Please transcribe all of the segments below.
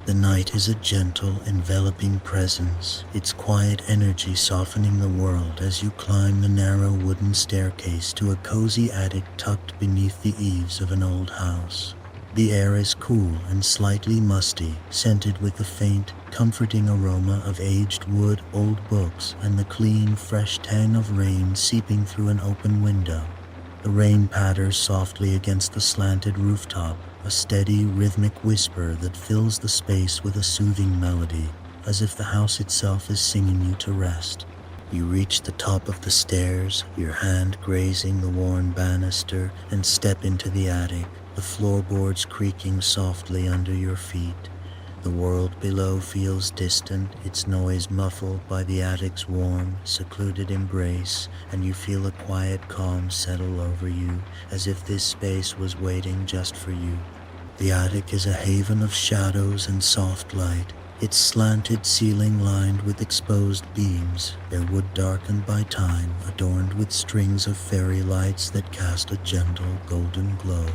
The night is a gentle, enveloping presence, its quiet energy softening the world as you climb the narrow wooden staircase to a cozy attic tucked beneath the eaves of an old house. The air is cool and slightly musty, scented with the faint, comforting aroma of aged wood, old books, and the clean, fresh tang of rain seeping through an open window. The rain patters softly against the slanted rooftop, a steady, rhythmic whisper that fills the space with a soothing melody, as if the house itself is singing you to rest. You reach the top of the stairs, your hand grazing the worn banister, and step into the attic, the floorboards creaking softly under your feet. The world below feels distant, its noise muffled by the attic's warm, secluded embrace, and you feel a quiet calm settle over you, as if this space was waiting just for you. The attic is a haven of shadows and soft light, its slanted ceiling lined with exposed beams, their wood darkened by time, adorned with strings of fairy lights that cast a gentle golden glow.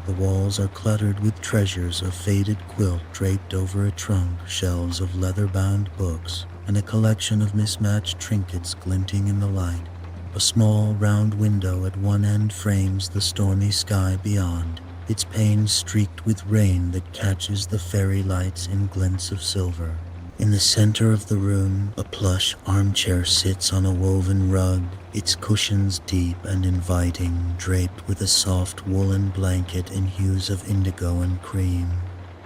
The walls are cluttered with treasures, a faded quilt draped over a trunk, shelves of leather-bound books, and a collection of mismatched trinkets glinting in the light. A small, round window at one end frames the stormy sky beyond, its panes streaked with rain that catches the fairy lights in glints of silver. In the center of the room, a plush armchair sits on a woven rug, its cushions deep and inviting, draped with a soft woolen blanket in hues of indigo and cream.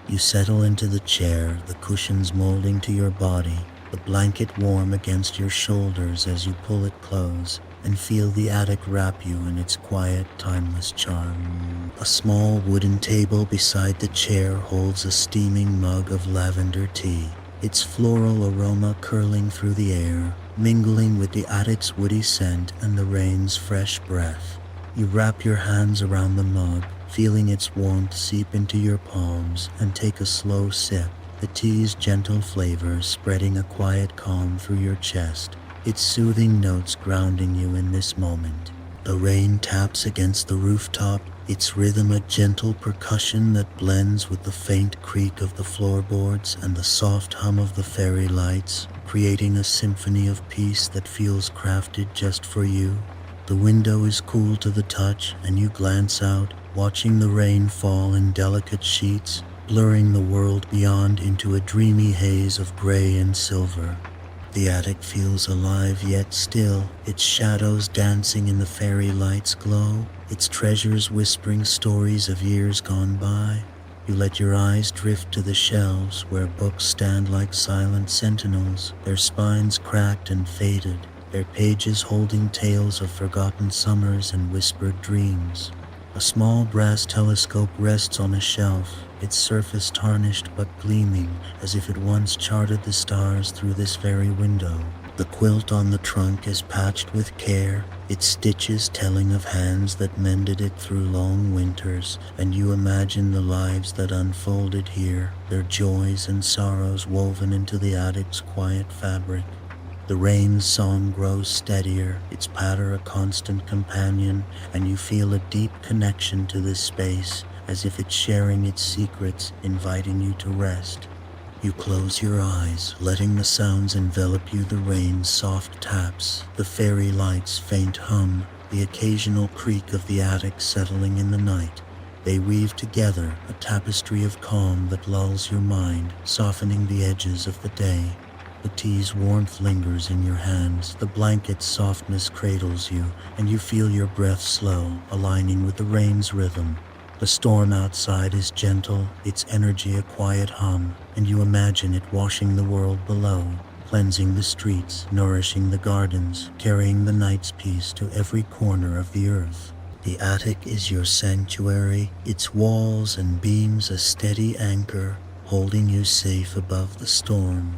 You settle into the chair, the cushions molding to your body, the blanket warm against your shoulders as you pull it close, and feel the attic wrap you in its quiet, timeless charm. A small wooden table beside the chair holds a steaming mug of lavender tea, its floral aroma curling through the air, mingling with the attic's woody scent and the rain's fresh breath. You wrap your hands around the mug, feeling its warmth seep into your palms, and take a slow sip, the tea's gentle flavor spreading a quiet calm through your chest, its soothing notes grounding you in this moment. The rain taps against the rooftop, its rhythm a gentle percussion that blends with the faint creak of the floorboards and the soft hum of the fairy lights, creating a symphony of peace that feels crafted just for you. The window is cool to the touch, and you glance out, watching the rain fall in delicate sheets, blurring the world beyond into a dreamy haze of gray and silver. The attic feels alive yet still, its shadows dancing in the fairy light's glow, its treasures whispering stories of years gone by. You let your eyes drift to the shelves where books stand like silent sentinels, their spines cracked and faded, their pages holding tales of forgotten summers and whispered dreams. A small brass telescope rests on a shelf, its surface tarnished but gleaming, as if it once charted the stars through this very window. The quilt on the trunk is patched with care, its stitches telling of hands that mended it through long winters, and you imagine the lives that unfolded here, their joys and sorrows woven into the attic's quiet fabric. The rain's song grows steadier, its patter a constant companion, and you feel a deep connection to this space, as if it's sharing its secrets, inviting you to rest. You close your eyes, letting the sounds envelop you, the rain's soft taps, the fairy light's faint hum, the occasional creak of the attic settling in the night. They weave together, a tapestry of calm that lulls your mind, softening the edges of the day. The tea's warmth lingers in your hands, the blanket's softness cradles you, and you feel your breath slow, aligning with the rain's rhythm. The storm outside is gentle, its energy a quiet hum, and you imagine it washing the world below, cleansing the streets, nourishing the gardens, carrying the night's peace to every corner of the earth. The attic is your sanctuary, its walls and beams a steady anchor, holding you safe above the storm.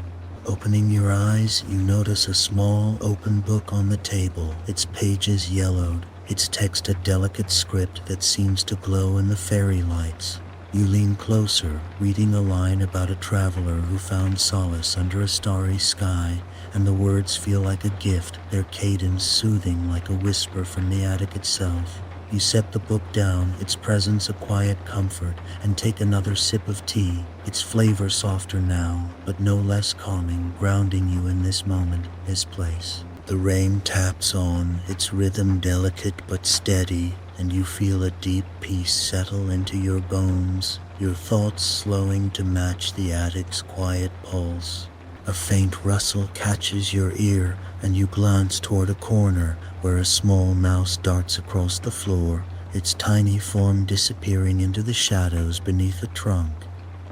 Opening your eyes, you notice a small, open book on the table, its pages yellowed, its text a delicate script that seems to glow in the fairy lights. You lean closer, reading a line about a traveler who found solace under a starry sky, and the words feel like a gift, their cadence soothing like a whisper from the attic itself. You set the book down, its presence a quiet comfort, and take another sip of tea, its flavor softer now, but no less calming, grounding you in this moment, this place. The rain taps on, its rhythm delicate but steady, and you feel a deep peace settle into your bones, your thoughts slowing to match the attic's quiet pulse. A faint rustle catches your ear, and you glance toward a corner where a small mouse darts across the floor, its tiny form disappearing into the shadows beneath a trunk.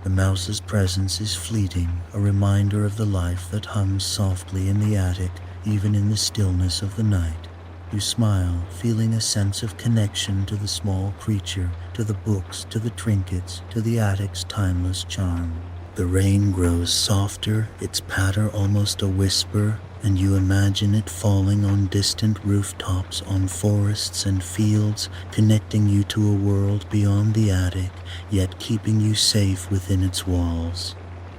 The mouse's presence is fleeting, a reminder of the life that hums softly in the attic, even in the stillness of the night. You smile, feeling a sense of connection to the small creature, to the books, to the trinkets, to the attic's timeless charm. The rain grows softer, its patter almost a whisper, and you imagine it falling on distant rooftops, on forests and fields, connecting you to a world beyond the attic, yet keeping you safe within its walls.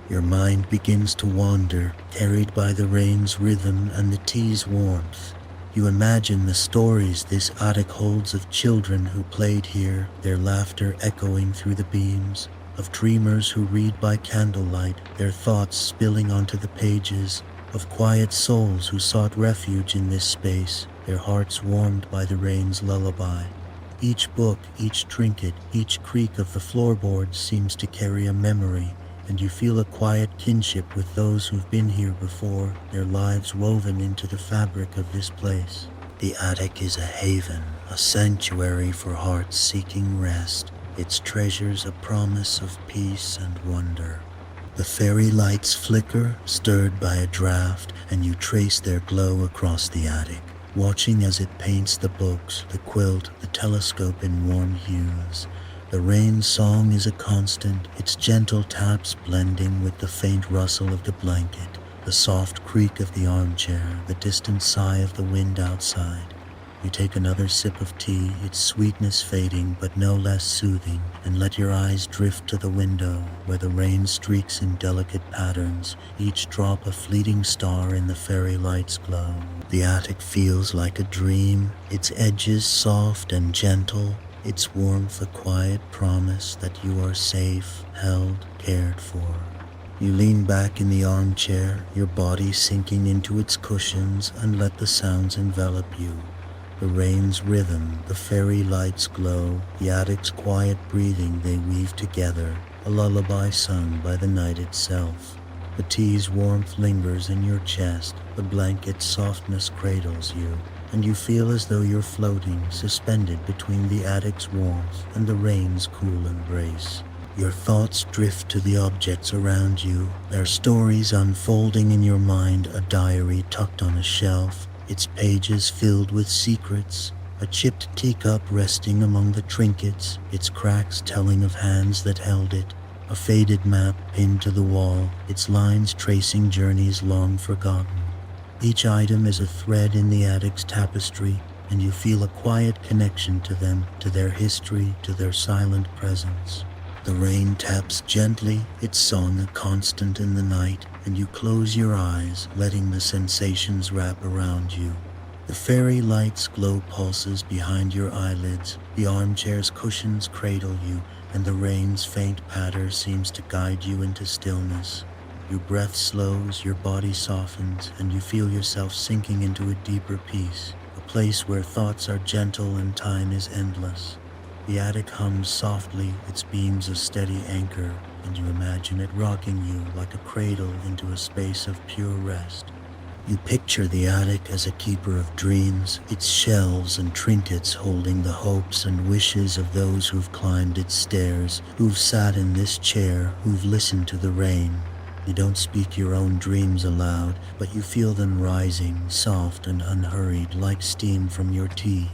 Your mind begins to wander, carried by the rain's rhythm and the tea's warmth. You imagine the stories this attic holds of children who played here, their laughter echoing through the beams, of dreamers who read by candlelight, their thoughts spilling onto the pages, of quiet souls who sought refuge in this space, their hearts warmed by the rain's lullaby. Each book, each trinket, each creak of the floorboards seems to carry a memory, and you feel a quiet kinship with those who've been here before, their lives woven into the fabric of this place. The attic is a haven, a sanctuary for hearts seeking rest, its treasures a promise of peace and wonder. The fairy lights flicker, stirred by a draft, and you trace their glow across the attic, watching as it paints the books, the quilt, the telescope in warm hues. The rain's song is a constant, its gentle taps blending with the faint rustle of the blanket, the soft creak of the armchair, the distant sigh of the wind outside. You take another sip of tea, its sweetness fading but no less soothing, and let your eyes drift to the window, where the rain streaks in delicate patterns, each drop a fleeting star in the fairy light's glow. The attic feels like a dream, its edges soft and gentle, its warmth a quiet promise that you are safe, held, cared for. You lean back in the armchair, your body sinking into its cushions, and let the sounds envelop you. The rain's rhythm, the fairy light's glow, the attic's quiet breathing they weave together, a lullaby sung by the night itself. The tea's warmth lingers in your chest, the blanket's softness cradles you, and you feel as though you're floating, suspended between the attic's warmth and the rain's cool embrace. Your thoughts drift to the objects around you, their stories unfolding in your mind, a diary tucked on a shelf, its pages filled with secrets, a chipped teacup resting among the trinkets, its cracks telling of hands that held it, a faded map pinned to the wall, its lines tracing journeys long forgotten. Each item is a thread in the attic's tapestry, and you feel a quiet connection to them, to their history, to their silent presence. The rain taps gently, its song a constant in the night, and you close your eyes, letting the sensations wrap around you. The fairy light's glow pulses behind your eyelids, the armchair's cushions cradle you, and the rain's faint patter seems to guide you into stillness. Your breath slows, your body softens, and you feel yourself sinking into a deeper peace, a place where thoughts are gentle and time is endless. The attic hums softly, its beams a steady anchor, and you imagine it rocking you like a cradle into a space of pure rest. You picture the attic as a keeper of dreams, its shelves and trinkets holding the hopes and wishes of those who've climbed its stairs, who've sat in this chair, who've listened to the rain. You don't speak your own dreams aloud, but you feel them rising, soft and unhurried, like steam from your tea.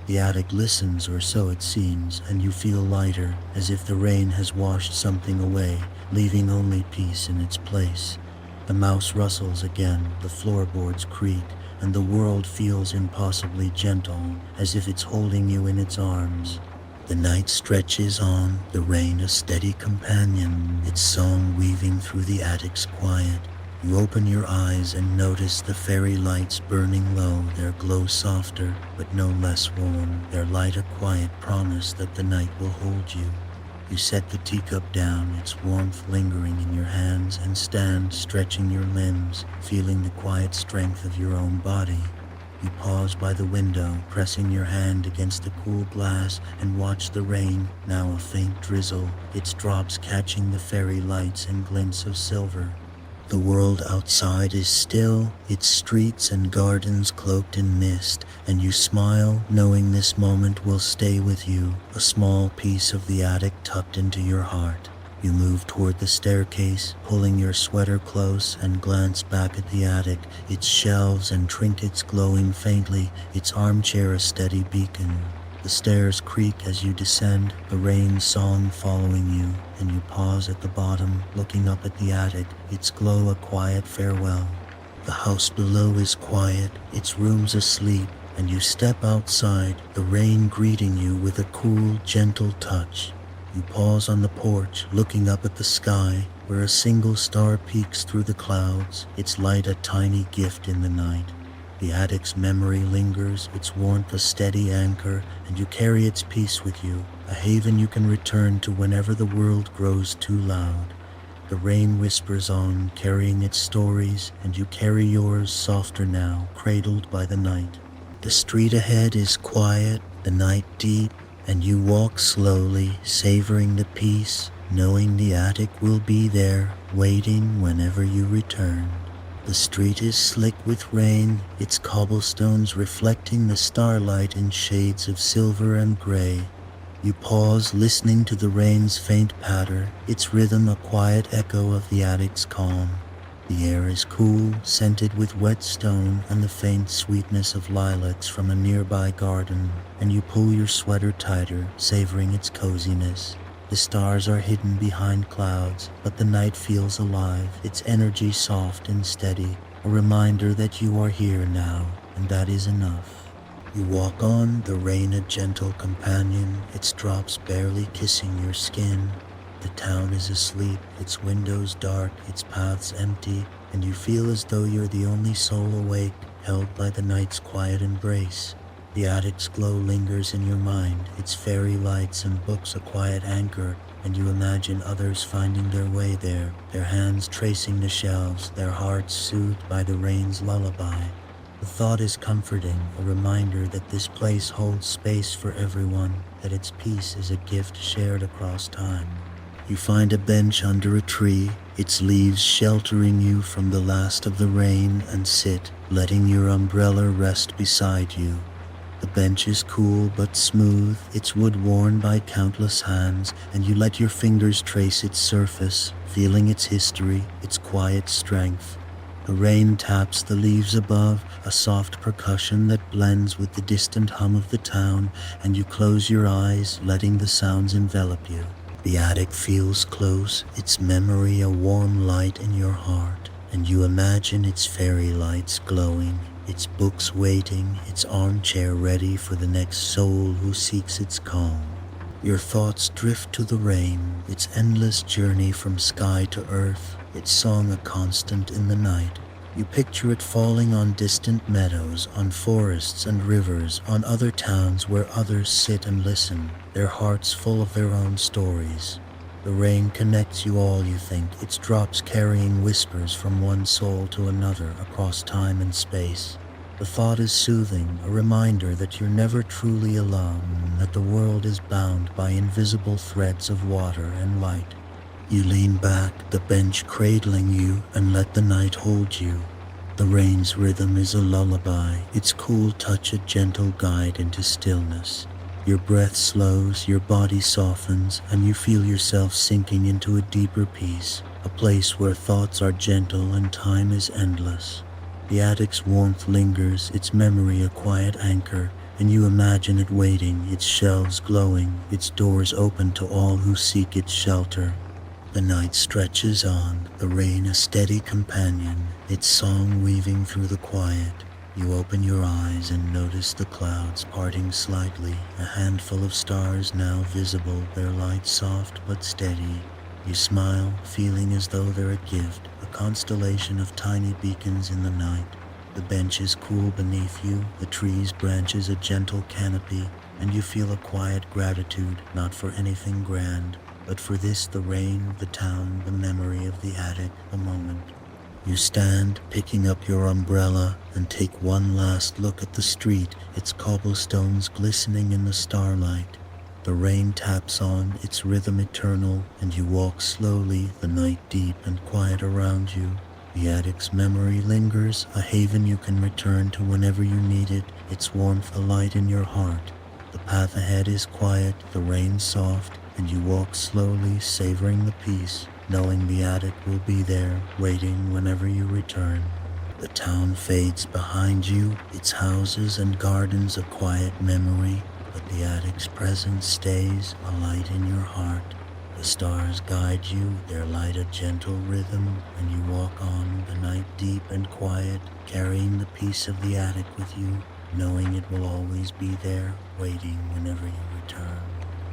The attic listens, or so it seems, and you feel lighter, as if the rain has washed something away, leaving only peace in its place. The mouse rustles again, the floorboards creak, and the world feels impossibly gentle, as if it's holding you in its arms. The night stretches on, the rain a steady companion, its song weaving through the attic's quiet. You open your eyes and notice the fairy lights burning low, their glow softer, but no less warm, their light a quiet promise that the night will hold you. You set the teacup down, its warmth lingering in your hands, and stand stretching your limbs, feeling the quiet strength of your own body. You pause by the window, pressing your hand against the cool glass, and watch the rain, now a faint drizzle, its drops catching the fairy lights and glints of silver. The world outside is still, its streets and gardens cloaked in mist, and you smile, knowing this moment will stay with you, a small piece of the attic tucked into your heart. You move toward the staircase, pulling your sweater close, and glance back at the attic, its shelves and trinkets glowing faintly, its armchair a steady beacon. The stairs creak as you descend, the rain song following you, and you pause at the bottom, looking up at the attic, its glow a quiet farewell. The house below is quiet, its rooms asleep, and you step outside, the rain greeting you with a cool, gentle touch. You pause on the porch, looking up at the sky, where a single star peeks through the clouds, its light a tiny gift in the night. The attic's memory lingers, its warmth a steady anchor, and you carry its peace with you, a haven you can return to whenever the world grows too loud. The rain whispers on, carrying its stories, and you carry yours softer now, cradled by the night. The street ahead is quiet, the night deep, and you walk slowly, savoring the peace, knowing the attic will be there, waiting whenever you return. The street is slick with rain, its cobblestones reflecting the starlight in shades of silver and gray. You pause, listening to the rain's faint patter, its rhythm a quiet echo of the attic's calm. The air is cool, scented with wet stone and the faint sweetness of lilacs from a nearby garden, and you pull your sweater tighter, savoring its coziness. The stars are hidden behind clouds, but the night feels alive, its energy soft and steady, a reminder that you are here now, and that is enough. You walk on, the rain a gentle companion, its drops barely kissing your skin. The town is asleep, its windows dark, its paths empty, and you feel as though you're the only soul awake, held by the night's quiet embrace. The attic's glow lingers in your mind, its fairy lights and books a quiet anchor, and you imagine others finding their way there, their hands tracing the shelves, their hearts soothed by the rain's lullaby. The thought is comforting, a reminder that this place holds space for everyone, that its peace is a gift shared across time. You find a bench under a tree, its leaves sheltering you from the last of the rain, and sit, letting your umbrella rest beside you. The bench is cool but smooth, its wood worn by countless hands, and you let your fingers trace its surface, feeling its history, its quiet strength. The rain taps the leaves above, a soft percussion that blends with the distant hum of the town, and you close your eyes, letting the sounds envelop you. The attic feels close, its memory a warm light in your heart, and you imagine its fairy lights glowing, its books waiting, its armchair ready for the next soul who seeks its calm. Your thoughts drift to the rain, its endless journey from sky to earth, its song a constant in the night. You picture it falling on distant meadows, on forests and rivers, on other towns where others sit and listen, their hearts full of their own stories. The rain connects you all, you think, its drops carrying whispers from one soul to another across time and space. The thought is soothing, a reminder that you're never truly alone, that the world is bound by invisible threads of water and light. You lean back, the bench cradling you, and let the night hold you. The rain's rhythm is a lullaby, its cool touch a gentle guide into stillness. Your breath slows, your body softens, and you feel yourself sinking into a deeper peace, a place where thoughts are gentle and time is endless. The attic's warmth lingers, its memory a quiet anchor, and you imagine it waiting, its shelves glowing, its doors open to all who seek its shelter. The night stretches on, the rain a steady companion, its song weaving through the quiet. You open your eyes and notice the clouds parting slightly, a handful of stars now visible, their light soft but steady. You smile, feeling as though they're a gift, a constellation of tiny beacons in the night. The bench is cool beneath you, the tree's branches a gentle canopy, and you feel a quiet gratitude, not for anything grand, but for this, the rain, the town, the memory of the attic, the moment. You stand, picking up your umbrella, and take one last look at the street, its cobblestones glistening in the starlight. The rain taps on, its rhythm eternal, and you walk slowly, the night deep and quiet around you. The attic's memory lingers, a haven you can return to whenever you need it, its warmth a light in your heart. The path ahead is quiet, the rain soft, and you walk slowly, savoring the peace, knowing the attic will be there, waiting whenever you return. The town fades behind you, its houses and gardens a quiet memory, but the attic's presence stays, a light in your heart. The stars guide you, their light a gentle rhythm, and you walk on, the night deep and quiet, carrying the peace of the attic with you, knowing it will always be there, waiting whenever you return.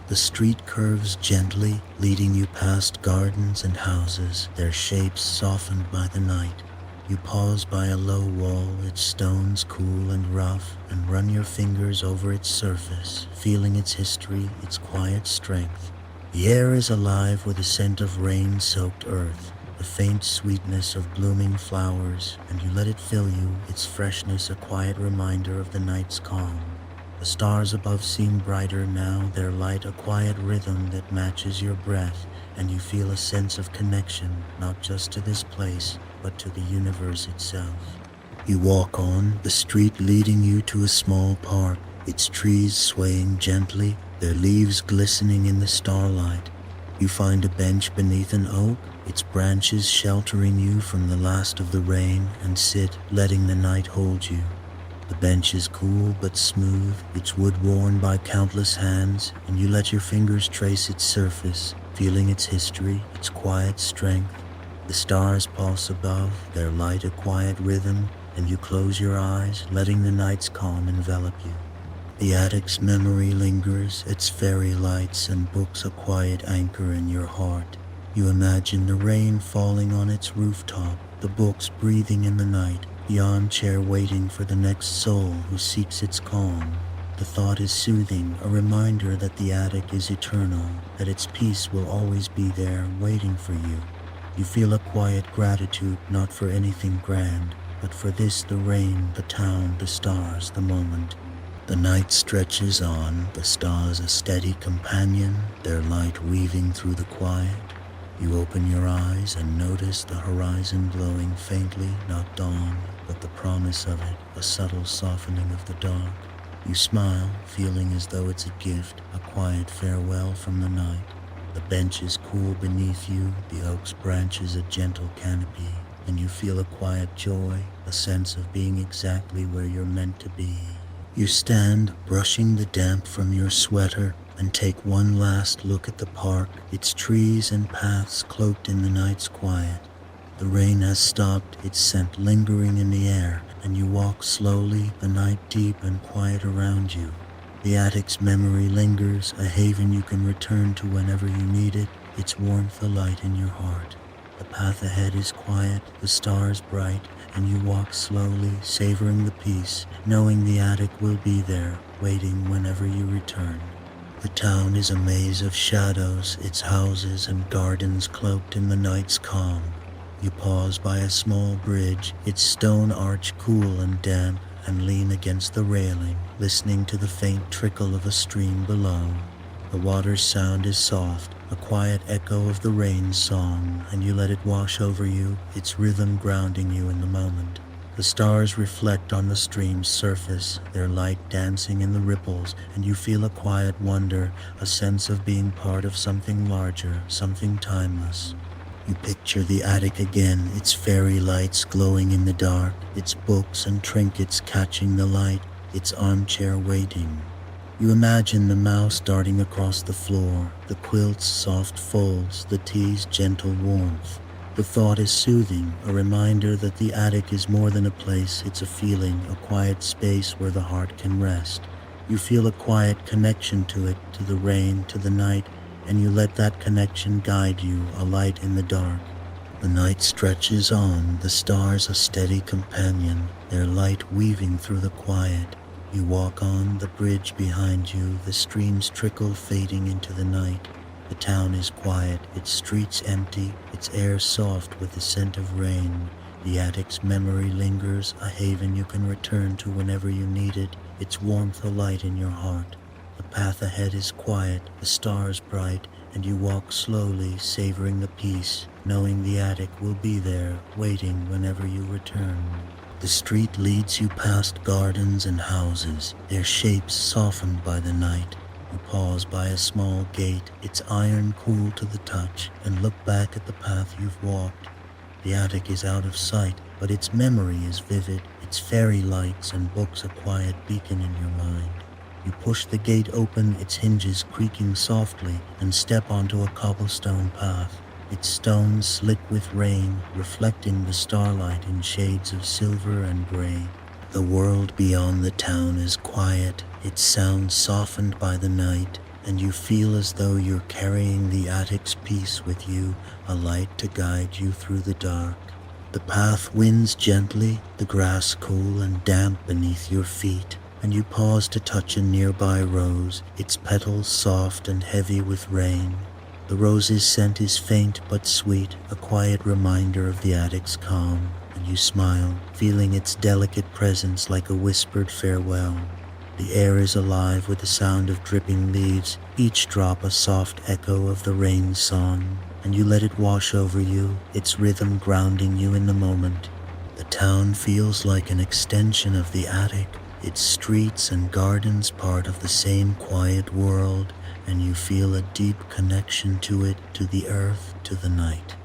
The street curves gently, leading you past gardens and houses, their shapes softened by the night. You pause by a low wall, its stones cool and rough, and run your fingers over its surface, feeling its history, its quiet strength. The air is alive with a scent of rain-soaked earth, the faint sweetness of blooming flowers, and you let it fill you, its freshness a quiet reminder of the night's calm. The stars above seem brighter now, their light a quiet rhythm that matches your breath, and you feel a sense of connection, not just to this place, but to the universe itself. You walk on, the street leading you to a small park, its trees swaying gently, their leaves glistening in the starlight. You find a bench beneath an oak, its branches sheltering you from the last of the rain, and sit, letting the night hold you. The bench is cool but smooth, its wood worn by countless hands, and you let your fingers trace its surface, feeling its history, its quiet strength. The stars pulse above, their light a quiet rhythm, and you close your eyes, letting the night's calm envelop you. The attic's memory lingers, its fairy lights and books a quiet anchor in your heart. You imagine the rain falling on its rooftop, the books breathing in the night, the armchair waiting for the next soul who seeks its calm. The thought is soothing, a reminder that the attic is eternal, that its peace will always be there, waiting for you. You feel a quiet gratitude, not for anything grand, but for this, the rain, the town, the stars, the moment. The night stretches on, the stars a steady companion, their light weaving through the quiet. You open your eyes and notice the horizon glowing faintly, not dawn, but the promise of it, a subtle softening of the dark. You smile, feeling as though it's a gift, a quiet farewell from the night. The bench is cool beneath you, the oak's branches a gentle canopy, and you feel a quiet joy, a sense of being exactly where you're meant to be. You stand, brushing the damp from your sweater, and take one last look at the park, its trees and paths cloaked in the night's quiet. The rain has stopped, its scent lingering in the air, and you walk slowly, the night deep and quiet around you. The attic's memory lingers, a haven you can return to whenever you need it, its warmth a light in your heart. The path ahead is quiet, the stars bright, and you walk slowly, savoring the peace, knowing the attic will be there, waiting whenever you return. The town is a maze of shadows, its houses and gardens cloaked in the night's calm. You pause by a small bridge, its stone arch cool and damp, and lean against the railing, listening to the faint trickle of a stream below. The water's sound is soft, a quiet echo of the rain's song, and you let it wash over you, its rhythm grounding you in the moment. The stars reflect on the stream's surface, their light dancing in the ripples, and you feel a quiet wonder, a sense of being part of something larger, something timeless. You picture the attic again, its fairy lights glowing in the dark, its books and trinkets catching the light, its armchair waiting. You imagine the mouse darting across the floor, the quilt's soft folds, the tea's gentle warmth. The thought is soothing, a reminder that the attic is more than a place, it's a feeling, a quiet space where the heart can rest. You feel a quiet connection to it, to the rain, to the night, and you let that connection guide you, a light in the dark. The night stretches on, the stars a steady companion, their light weaving through the quiet. You walk on, the bridge behind you, the streams trickle fading into the night. The town is quiet, its streets empty, its air soft with the scent of rain. The attic's memory lingers, a haven you can return to whenever you need it, its warmth a light in your heart. The path ahead is quiet, the stars bright, and you walk slowly, savoring the peace, knowing the attic will be there, waiting whenever you return. The street leads you past gardens and houses, their shapes softened by the night. You pause by a small gate, its iron cool to the touch, and look back at the path you've walked. The attic is out of sight, but its memory is vivid, its fairy lights and books a quiet beacon in your mind. You push the gate open, its hinges creaking softly, and step onto a cobblestone path. Its stones slick with rain, reflecting the starlight in shades of silver and gray. The world beyond the town is quiet, its sound softened by the night, and you feel as though you're carrying the attic's peace with you, a light to guide you through the dark. The path winds gently, the grass cool and damp beneath your feet, and you pause to touch a nearby rose, its petals soft and heavy with rain. The rose's scent is faint but sweet, a quiet reminder of the attic's calm, and you smile, feeling its delicate presence like a whispered farewell. The air is alive with the sound of dripping leaves, each drop a soft echo of the rain's song, and you let it wash over you, its rhythm grounding you in the moment. The town feels like an extension of the attic, its streets and gardens part of the same quiet world, and you feel a deep connection to it, to the earth, to the night.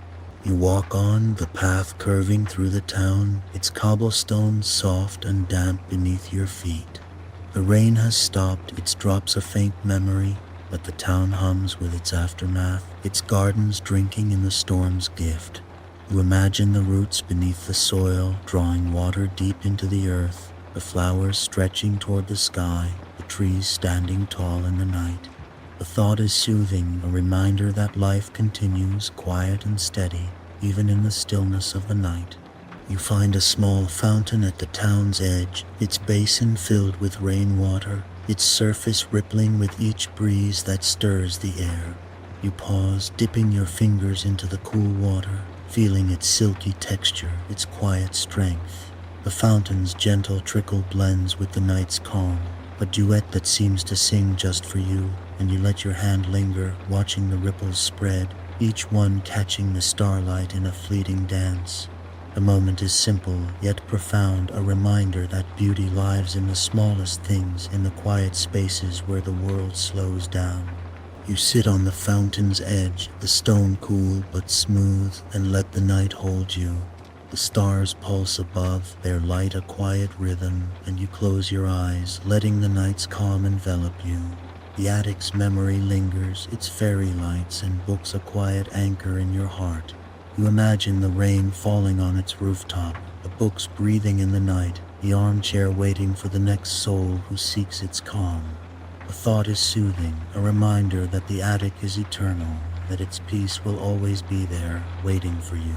You walk on, the path curving through the town, its cobblestones soft and damp beneath your feet. The rain has stopped, its drops a faint memory, but the town hums with its aftermath, its gardens drinking in the storm's gift. You imagine the roots beneath the soil, drawing water deep into the earth, the flowers stretching toward the sky, the trees standing tall in the night. The thought is soothing, a reminder that life continues quiet and steady, even in the stillness of the night. You find a small fountain at the town's edge, its basin filled with rainwater, its surface rippling with each breeze that stirs the air. You pause, dipping your fingers into the cool water, feeling its silky texture, its quiet strength. The fountain's gentle trickle blends with the night's calm, a duet that seems to sing just for you, and you let your hand linger, watching the ripples spread, each one catching the starlight in a fleeting dance. The moment is simple, yet profound, a reminder that beauty lies in the smallest things, in the quiet spaces where the world slows down. You sit on the fountain's edge, the stone cool but smooth, and let the night hold you. The stars pulse above, their light a quiet rhythm, and you close your eyes, letting the night's calm envelop you. The attic's memory lingers, its fairy lights and books a quiet anchor in your heart. You imagine the rain falling on its rooftop, the books breathing in the night, the armchair waiting for the next soul who seeks its calm. The thought is soothing, a reminder that the attic is eternal, that its peace will always be there, waiting for you.